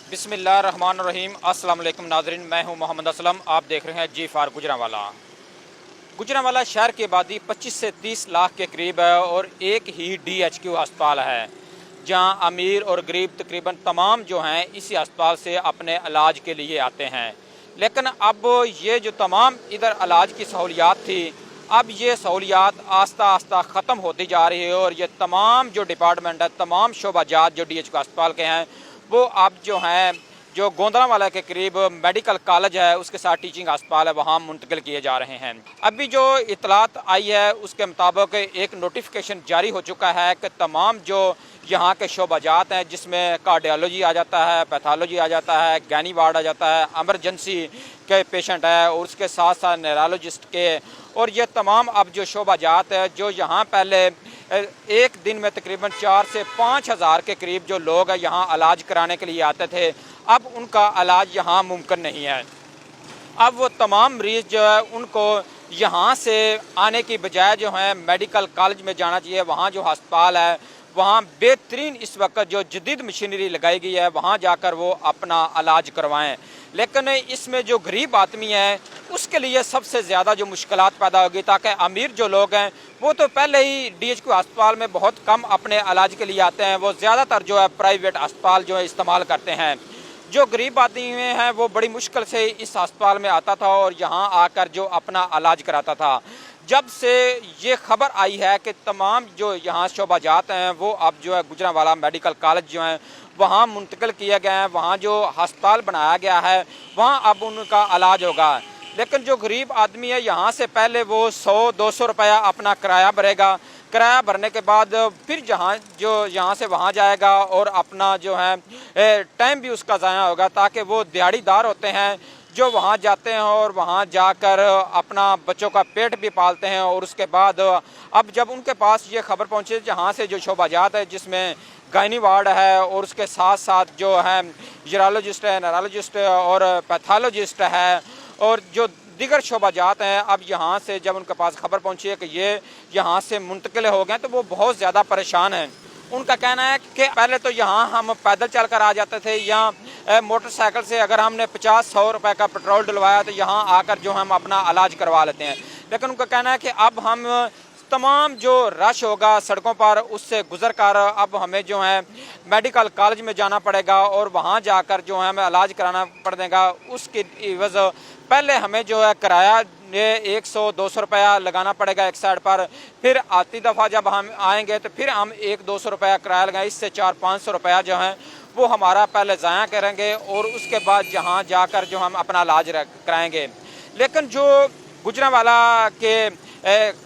बिस्मिल्लाहिर्रहमानिर्रहीम। अस्सलाम वालेकुम नाज़रीन, मैं हूं मोहम्मद असलम। आप देख रहे हैं G4 गुजरांवाला। गुजरांवाला शहर की आबादी 25 से 30 लाख के करीब है और एक ही DHQ अस्पताल है जहां अमीर और गरीब तकरीबन तमाम जो हैं इसी अस्पताल से अपने इलाज के लिए आते हैं। लेकिन अब ये जो तमाम इधर इलाज की सहूलियात थी, अब ये सहूलियात आस्ता आस्ता ख़त्म होती जा रही है और ये तमाम जो डिपार्टमेंट है, तमाम शोबाजात जो DHQ अस्पताल के हैं, वो अब जो हैं जो गोंदलावाला के करीब मेडिकल कॉलेज है उसके साथ टीचिंग अस्पताल है वहाँ मुंतकिल किए जा रहे हैं। अभी जो इतलात आई है उसके मुताबिक एक नोटिफिकेशन जारी हो चुका है कि तमाम जो यहाँ के शोबाजात हैं जिसमें कार्डियोलॉजी आ जाता है, पैथोलॉजी आ जाता है, गैनी वार्ड आ जाता है, एमरजेंसी के पेशेंट है और उसके साथ साथ न्यूरोलॉजिस्ट के, और ये तमाम अब जो शोबाजात है जो यहाँ पहले एक दिन में तकरीबन 4 से 5 हज़ार के करीब जो लोग हैं यहाँ इलाज कराने के लिए आते थे, अब उनका इलाज यहाँ मुमकिन नहीं है। अब वो तमाम मरीज़ जो है उनको यहाँ से आने की बजाय जो है मेडिकल कॉलेज में जाना चाहिए। वहाँ जो अस्पताल है वहाँ बेहतरीन इस वक्त जो जदीद मशीनरी लगाई गई है वहाँ जाकर वो अपना इलाज करवाएं। लेकिन इसमें जो गरीब आदमी है उसके लिए सबसे ज़्यादा जो मुश्किलात पैदा होगी, ताकि अमीर जो लोग हैं वो तो पहले ही DHQ अस्पताल में बहुत कम अपने इलाज के लिए आते हैं, वो ज़्यादातर जो है प्राइवेट अस्पताल जो है इस्तेमाल करते हैं। जो गरीब आदमी हैं वो बड़ी मुश्किल से इस अस्पताल में आता था और यहाँ आकर जो अपना इलाज कराता था। जब से ये खबर आई है कि तमाम जो यहाँ शोबाजात हैं वो अब जो है गुजरांवाला मेडिकल कॉलेज जो है वहाँ मुंतकिल किया गया है, वहाँ जो अस्पताल बनाया गया है वहाँ अब उनका इलाज होगा। लेकिन जो गरीब आदमी है यहाँ से पहले वो 100-200 रुपया अपना किराया भरेगा, किराया भरने के बाद फिर यहाँ से वहाँ जाएगा और अपना जो है टाइम भी उसका ज़ाया होगा, ताकि वो दिहाड़ीदार होते हैं जो वहाँ जाते हैं और वहाँ जाकर अपना बच्चों का पेट भी पालते हैं। और उसके बाद अब जब उनके पास ये खबर पहुँची जहाँ से जो शोबाजात है जिसमें गायनी वार्ड है और उसके साथ साथ जो है यूरोलॉजिस्ट है, न्यूरोलॉजिस्ट है और पैथोलॉजिस्ट है और जो दीगर शोबाजात हैं, अब यहाँ से जब उनके पास खबर पहुँची है कि ये यहाँ से मुंतकिल हो गए तो वो बहुत ज़्यादा परेशान हैं। उनका कहना है कि पहले तो यहाँ हम पैदल चलकर आ जाते थे या मोटरसाइकिल से, अगर हमने 50-100 रुपए का पेट्रोल डलवाया तो यहाँ आकर जो हम अपना इलाज करवा लेते हैं। लेकिन उनका कहना है कि अब हम तमाम जो रश होगा सड़कों पर उससे गुजर कर अब हमें जो है मेडिकल कॉलेज में जाना पड़ेगा और वहाँ जाकर जो है हमें इलाज कराना पड़ेगा। उसकी वजह पहले हमें जो है किराया 100-200 रुपया लगाना पड़ेगा एक साइड पर, फिर आती दफ़ा जब हम आएंगे तो फिर हम 100-200 रुपया किराया लगाएं, इससे 400-500 रुपया जो है वो हमारा पहले ज़ाया करेंगे और उसके बाद जहाँ जाकर जो हम अपना इलाज कराएंगे। लेकिन जो गुजरांवाला के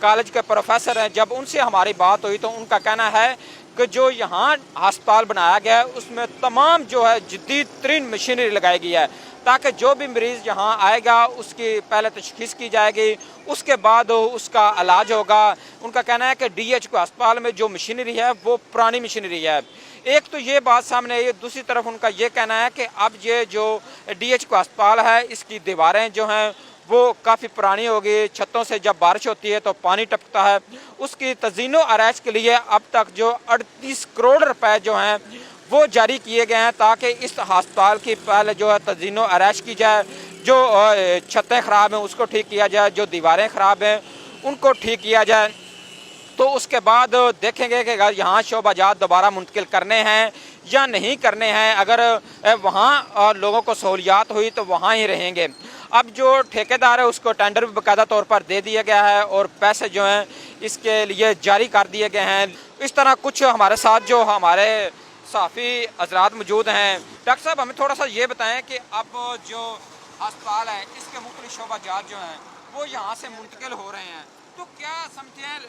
कॉलेज के प्रोफेसर हैं, जब उनसे हमारी बात हुई तो उनका कहना है कि जो यहाँ अस्पताल बनाया गया है उसमें तमाम जो है जदीद तरीन मशीनरी लगाई गई है, ताकि जो भी मरीज़ यहाँ आएगा उसकी पहले तशख़ीस की जाएगी, उसके बाद उसका इलाज होगा। उनका कहना है कि DHQ अस्पताल में जो मशीनरी है वो पुरानी मशीनरी है। एक तो ये बात सामने आई, दूसरी तरफ उनका ये कहना है कि अब ये जो DHQ अस्पताल है इसकी दीवारें जो हैं वो काफ़ी पुरानी होगी, छतों से जब बारिश होती है तो पानी टपकता है। उसकी तज़ीनो आराइश के लिए अब तक जो 38 करोड़ रुपए जो हैं वो जारी किए गए हैं, ताकि इस अस्पताल की पहले जो है तज़ीनो आराइश की जाए, जो छतें ख़राब हैं उसको ठीक किया जाए, जो दीवारें ख़राब हैं उनको ठीक किया जाए। तो उसके बाद देखेंगे कि अगर यहाँ शोबाजात दोबारा मुंतकिल करने हैं या नहीं करने हैं। अगर वहाँ लोगों को सहूलियात हुई तो वहाँ ही रहेंगे। अब जो ठेकेदार है उसको टेंडर भी बाकायदा तौर पर दे दिया गया है और पैसे जो हैं इसके लिए जारी कर दिए गए हैं। इस तरह कुछ हमारे साथ जो हमारे सहाफ़ी हज़रात मौजूद हैं। डॉक्टर साहब, हमें थोड़ा सा ये बताएं कि अब जो अस्पताल है इसके मुख्तलिफ शोबाजात जो हैं वो यहाँ से मुंतकिल हो रहे हैं, तो क्या समझते हैं,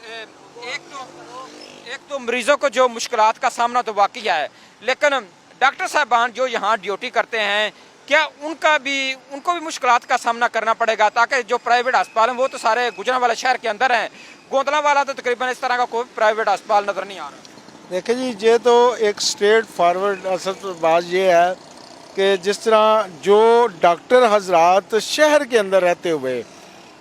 एक तो मरीज़ों को जो मुश्किलात का सामना तो वाकई है, लेकिन डॉक्टर साहबान जो यहाँ ड्यूटी करते हैं क्या उनको भी मुश्किलात का सामना करना पड़ेगा? ताकि जो प्राइवेट अस्पताल हैं वो तो सारे गुजरांवाला शहर के अंदर हैं, गोंदलावाला तो तकरीबन इस तरह का कोई प्राइवेट अस्पताल नज़र नहीं आ रहा। देखिए जी, ये तो एक स्ट्रेट फॉरवर्ड असल बात ये है कि जिस तरह जो डॉक्टर हजरात शहर के अंदर रहते हुए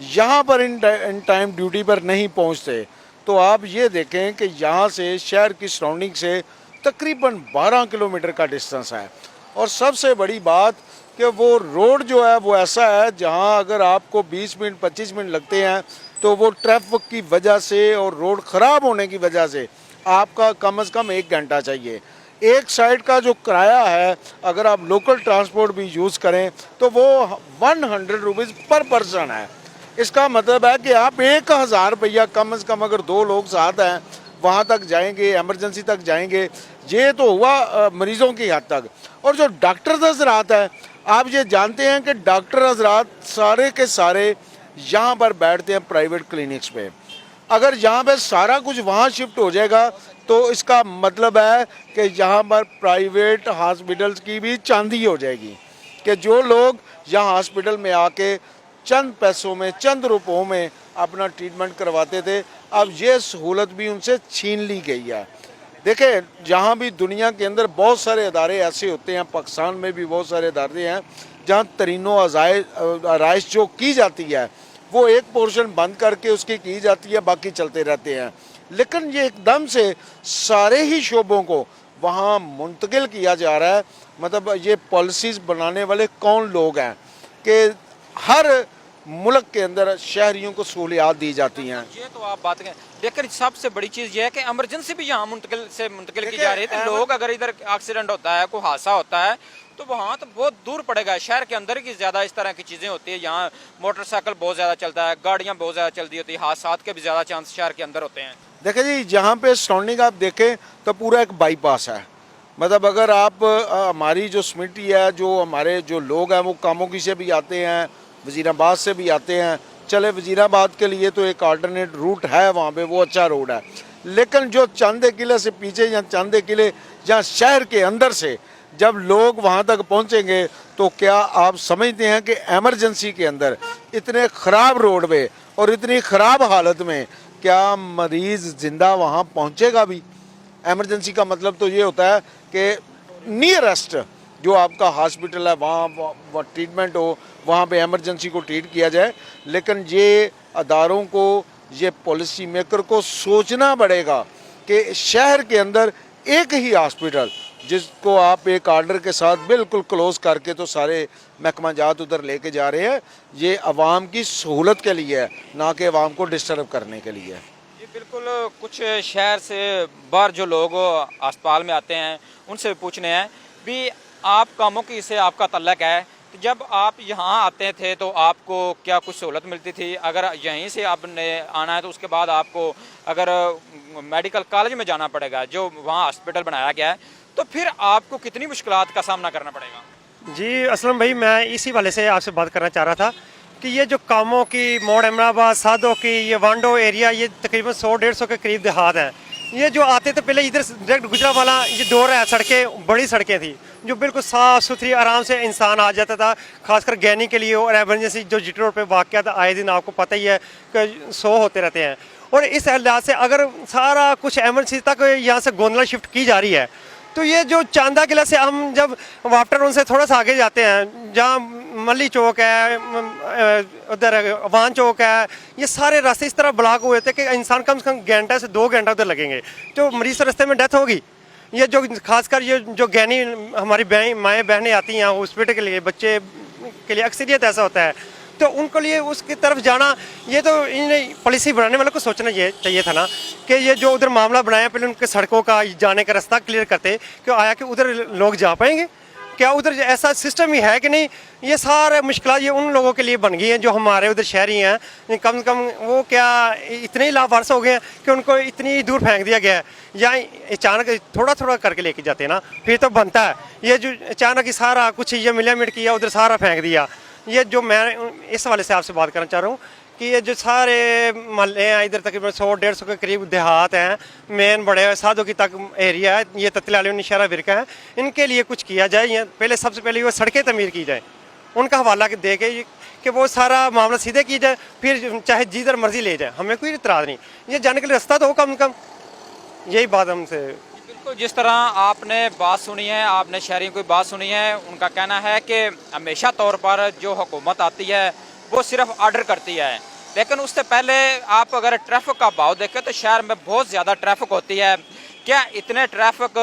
यहाँ पर इन टाइम ड्यूटी पर नहीं पहुँचते, तो आप ये देखें कि यहाँ से शहर की सराउंडिंग से तकरीबन 12 किलोमीटर का डिस्टेंस है। اور سب سے بڑی بات کہ وہ روڈ جو ہے وہ ایسا ہے جہاں اگر آپ کو 20 منٹ 25 منٹ لگتے ہیں تو وہ ٹریفک کی وجہ سے اور روڈ خراب ہونے کی وجہ سے آپ کا کم از کم 1 گھنٹہ چاہیے. ایک سائڈ کا جو کرایہ ہے اگر آپ لوکل ٹرانسپورٹ بھی یوز کریں تو وہ 100 روپیز پر پرسن ہے. اس کا مطلب ہے کہ آپ 1000 روپیہ کم از کم اگر 2 لوگ ساتھ ہیں وہاں تک جائیں گے, ایمرجنسی تک جائیں گے. یہ تو ہوا مریضوں کی حد تک. اور جو ڈاکٹر حضرات ہیں, آپ یہ جانتے ہیں کہ ڈاکٹر حضرات سارے کے سارے یہاں پر بیٹھتے ہیں پرائیویٹ کلینکس پہ. اگر یہاں پہ سارا کچھ وہاں شفٹ ہو جائے گا تو اس کا مطلب ہے کہ یہاں پر پرائیویٹ ہاسپٹلز کی بھی چاندی ہو جائے گی, کہ جو لوگ یہاں ہاسپٹل میں آ کے چند پیسوں میں چند روپوں میں اپنا ٹریٹمنٹ کرواتے تھے, اب یہ سہولت بھی ان سے چھین لی گئی ہے. دیکھیں جہاں بھی دنیا کے اندر بہت سارے ادارے ایسے ہوتے ہیں, پاکستان میں بھی بہت سارے ادارے ہیں جہاں ترین و آرائش جو کی جاتی ہے وہ ایک پورشن بند کر کے اس کی جاتی ہے, باقی چلتے رہتے ہیں. لیکن یہ ایک دم سے سارے ہی شعبوں کو وہاں منتقل کیا جا رہا ہے. مطلب یہ پالیسیز بنانے والے کون لوگ ہیں کہ ہر ملک کے اندر شہریوں کو سہولیات دی جاتی ہیں. یہ تو آپ بات کریں, لیکن سب سے بڑی چیز یہ ہے کہ ایمرجنسی بھی یہاں منتقل کی جا رہی ہے. لوگ اگر ادھر ایکسیڈنٹ ہوتا ہے, کوئی حادثہ ہوتا ہے تو وہاں تو بہت دور پڑے گا. شہر کے اندر کی زیادہ اس طرح کی چیزیں ہوتی ہیں. یہاں موٹر سائیکل بہت زیادہ چلتا ہے, گاڑیاں بہت زیادہ چلتی ہوتی ہیں, حادثات کے بھی زیادہ چانس شہر کے اندر ہوتے ہیں. دیکھیں جی جہاں پہ سراؤنڈنگ آپ دیکھیں تو پورا ایک بائی پاس ہے. مطلب اگر آپ ہماری جو سمیٹی ہے, جو ہمارے جو لوگ ہیں وہ کاموکی سے بھی آتے ہیں, وزیر آباد سے بھی آتے ہیں. چلے وزیر آباد کے لیے تو ایک آلٹرنیٹ روٹ ہے وہاں پہ, وہ اچھا روڈ ہے. لیکن جو چاندے قلعے سے پیچھے یا چاندے قلعے یا شہر کے اندر سے جب لوگ وہاں تک پہنچیں گے تو کیا آپ سمجھتے ہیں کہ ایمرجنسی کے اندر اتنے خراب روڈ پہ اور اتنی خراب حالت میں کیا مریض زندہ وہاں پہنچے گا بھی؟ ایمرجنسی کا مطلب تو یہ ہوتا ہے کہ نیئرسٹ جو آپ کا ہاسپٹل ہے وہاں ٹریٹمنٹ ہو, وہاں پہ ایمرجنسی کو ٹریٹ کیا جائے. لیکن یہ اداروں کو, یہ پالیسی میکر کو سوچنا پڑے گا کہ شہر کے اندر ایک ہی ہاسپٹل جس کو آپ ایک آرڈر کے ساتھ بالکل کلوز کر کے تو سارے محکمہ جات ادھر لے کے جا رہے ہیں, یہ عوام کی سہولت کے لیے ہے, نہ کہ عوام کو ڈسٹرب کرنے کے لیے. جی بالکل. کچھ شہر سے باہر جو لوگ اسپتال میں آتے ہیں ان سے پوچھنے ہیں بھی آپ کاموکی سے آپ کا تعلق ہے, جب آپ یہاں آتے تھے تو آپ کو کیا کچھ سہولت ملتی تھی؟ اگر یہیں سے آپ نے آنا ہے تو اس کے بعد آپ کو اگر میڈیکل کالج میں جانا پڑے گا جو وہاں ہاسپٹل بنایا گیا ہے, تو پھر آپ کو کتنی مشکلات کا سامنا کرنا پڑے گا؟ جی اسلم بھائی, میں اسی والے سے آپ سے بات کرنا چاہ رہا تھا کہ یہ جو کاموں کی موڑ امرآباد سادوں کی یہ وانڈو ایریا, یہ تقریباً 100-150 کے قریب دیہات ہیں. یہ جو آتے تھے پہلے ادھر ڈائریکٹ گجرانوالہ یہ دور ہے, سڑکیں بڑی سڑکیں تھیں جو بالکل صاف ستھری آرام سے انسان آ جاتا تھا, خاص کر گینی کے لیے. اور ایمرجنسی جو جی ٹی روڈ پہ واقعات آئے دن آپ کو پتہ ہی ہے کہ 100 ہوتے رہتے ہیں. اور اس لحاظ سے اگر سارا کچھ ایمرجنسی تک یہاں سے گوندلا شفٹ کی جا رہی ہے تو یہ جو چاندہ قلعہ سے ہم جب واپٹر ان سے تھوڑا سا آگے جاتے ہیں جہاں ملی چوک ہے, ادھر وان چوک ہے, یہ سارے راستے اس طرح بلاک ہوئے تھے کہ انسان کم سے کم گھنٹہ سے 2 گھنٹہ ادھر لگیں گے. جو مریض راستے میں ڈیتھ ہوگی, یہ جو خاص کر یہ جو گینی ہماری مائیں بہنیں آتی ہیں ہاسپٹل کے لیے, بچے کے لیے اکثریت ایسا ہوتا ہے, تو ان کے لیے اس کی طرف جانا, یہ تو انہیں پالیسی بنانے والوں کو سوچنا یہ چاہیے تھا نا کہ یہ جو ادھر معاملہ بنایا پہلے ان کے سڑکوں کا جانے کا راستہ کلیئر کرتے کہ آیا کہ ادھر لوگ جا پائیں گے, کیا ادھر ایسا سسٹم ہی ہے کہ نہیں. یہ سارے مشکلات یہ ان لوگوں کے لیے بن گئی ہیں جو ہمارے ادھر شہری ہیں, کم سے کم وہ کیا اتنے ہی لاوارث ہو گئے ہیں کہ ان کو اتنی دور پھینک دیا گیا ہے, یا اچانک تھوڑا تھوڑا کر کے لے کے جاتے ہیں نا, پھر تو بنتا ہے. یہ جو اچانک ہی سارا کچھ یہ ملا مٹ کیا ادھر سارا پھینک دیا. یہ جو میں اس حوالے سے آپ سے بات کرنا چاہ رہا ہوں کہ یہ جو سارے محلے ہیں ادھر تقریباً 100-150 کے قریب دیہات ہیں, مین بڑے سادوں کی تک ایریا ہے, یہ تتلی علی نشارہ ورکہ ہے, ان کے لیے کچھ کیا جائے. پہلے سب سے پہلے وہ سڑکیں تعمیر کی جائیں, ان کا حوالہ دے کے کہ وہ سارا معاملہ سیدھے کی جائے, پھر چاہے جدھر مرضی لے جائے, ہمیں کوئی اعتراض نہیں. یہ جانے کے لیے راستہ تو ہو کم سے کم, یہی بات ہم سے. بالکل. جس طرح آپ نے بات سنی ہے, آپ نے شہریوں کی بات سنی ہے, ان کا کہنا ہے کہ ہمیشہ طور پر جو حکومت آتی ہے وہ صرف آرڈر کرتی ہے, لیکن اس سے پہلے آپ اگر ٹریفک کا بھاؤ دیکھیں تو شہر میں بہت زیادہ ٹریفک ہوتی ہے. کیا اتنے ٹریفک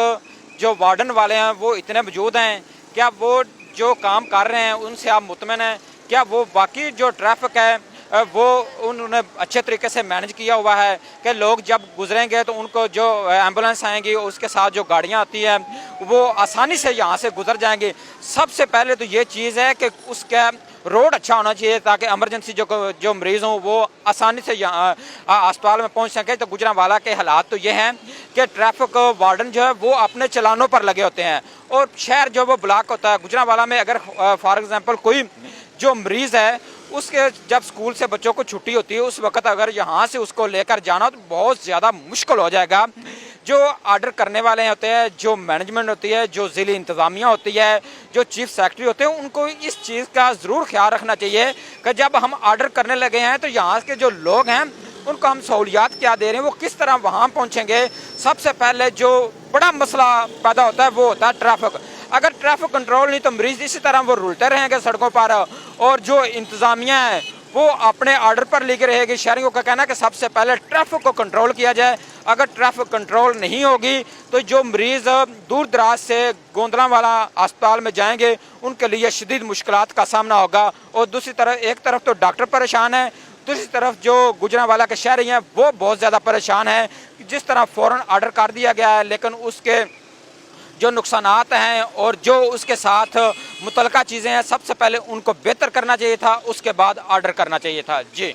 جو وارڈن والے ہیں وہ اتنے موجود ہیں کہ क्या वो जो काम कर रहे हैं उनसे आप मुतमईन हैं? क्या वो बाकी जो ट्रैफिक है वो उन्होंने अच्छे तरीके से मैनेज किया हुआ है कि लोग जब गुजरेंगे तो उनको जो एम्बुलेंस आएंगी उसके साथ जो गाड़ियां आती हैं वो आसानी से यहाँ से गुजर जाएंगी? सबसे पहले तो ये चीज़ है कि उसका रोड अच्छा होना चाहिए ताकि एमरजेंसी जो मरीज़ हों वो आसानी से यहाँ अस्पताल में पहुँच सकें। तो गुजरांवाला के हालात तो ये हैं कि ट्रैफिक वार्डन जो है वो अपने चलानों पर लगे होते हैं और शहर जो वो ब्लॉक होता है। गुजरांवाला में अगर फॉर एग्ज़ाम्पल कोई जो मरीज़ है उसके जब स्कूल से बच्चों को छुट्टी होती है उस वक्त अगर यहाँ से उसको लेकर जाना तो बहुत ज़्यादा मुश्किल हो जाएगा। जो ऑर्डर करने वाले होते हैं, जो मैनेजमेंट होती है, जो ज़िली इंतज़ामिया होती है, जो चीफ सेक्रेटरी होते हैं, उनको इस चीज़ का ज़रूर ख्याल रखना चाहिए कि जब हम ऑर्डर करने लगे हैं तो यहाँ के जो लोग हैं उनको हम सहूलियात क्या दे रहे हैं, वो किस तरह वहाँ पहुँचेंगे। सबसे पहले जो बड़ा मसला पैदा होता है वो होता है ट्रैफिक। अगर ट्रैफिक कंट्रोल नहीं तो मरीज़ इसी तरह वो रुलते रहेंगे सड़कों पर और जो इंतज़ामिया है वो अपने ऑर्डर पर लेके रहेगी। शहरियों का कहना है कि सबसे पहले ट्रैफिक को कंट्रोल किया जाए। अगर ट्रैफिक कंट्रोल नहीं होगी तो जो मरीज़ दूर दराज से गोंदलांवाला अस्पताल में जाएंगे उनके लिए शदीद मुश्किलात का सामना होगा। और दूसरी तरफ एक तरफ तो डॉक्टर परेशान है, दूसरी तरफ जो गुजरांवाला के शहरी हैं वो बहुत ज़्यादा परेशान हैं। जिस तरह फ़ौरन ऑर्डर कर दिया गया है लेकिन उसके जो नुकसानात हैं और जो उसके साथ मुतलका चीज़ें हैं सबसे पहले उनको बेहतर करना चाहिए था, उसके बाद ऑर्डर करना चाहिए था। जी।